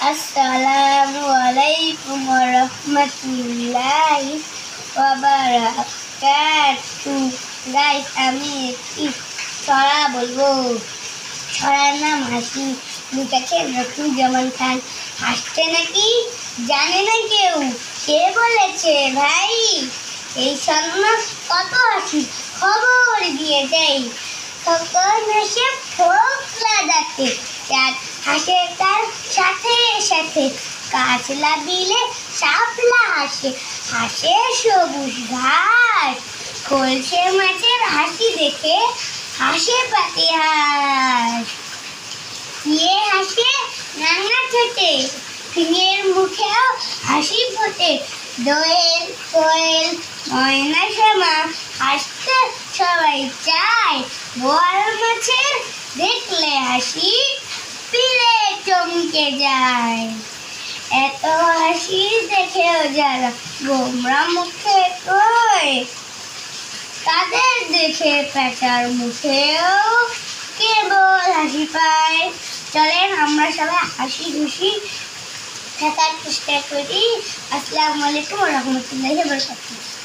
আসসালামু আলাইকুম ওয়া রাহমাতুল্লাহি ওয়া বারাকাতুহু। গাইস, আমি একটি ছড়া বলবো। ছড়ার নাম হাসি। লিখেছে রফিকুজ্জামান খান। হাসছে নাকি জানে না কেউ, কে বলেছে ভাই? এই জন্য কত হাসি খবর দিয়ে দেয়। কখন হাসে ফোকলা ডাকে, চাঁদ হাসে তার সাথে সাথে, কাঁচলা বিলে শাপলা হাসে, হাসে সবুজ ঘাস। খোলসে মাছের হাসি দেখে হাসে পাতিহাঁস। ইয়ে হাসে রাঙা ঠোঁটে, ফিঙের মুখেও হাসি ফোটে। দোয়েল কোয়েল ময়না শ্যামা হাসতে সবাই চায়। বোয়াল মাছের দেখলে হাসি পিলে চমকে যায়। এত হাসি দেখেও যারা গোমরা মুখে কয়, তাদের দেখে পেঁচার মুখেও কেবল হাসি পায়। চলেন আমরা সবাই হাসি খুশি থাকার চেষ্টা করি। আসসালামু আলাইকুম ওয়া রাহমাতুল্লাহি ওয়া বারাকাতুহু।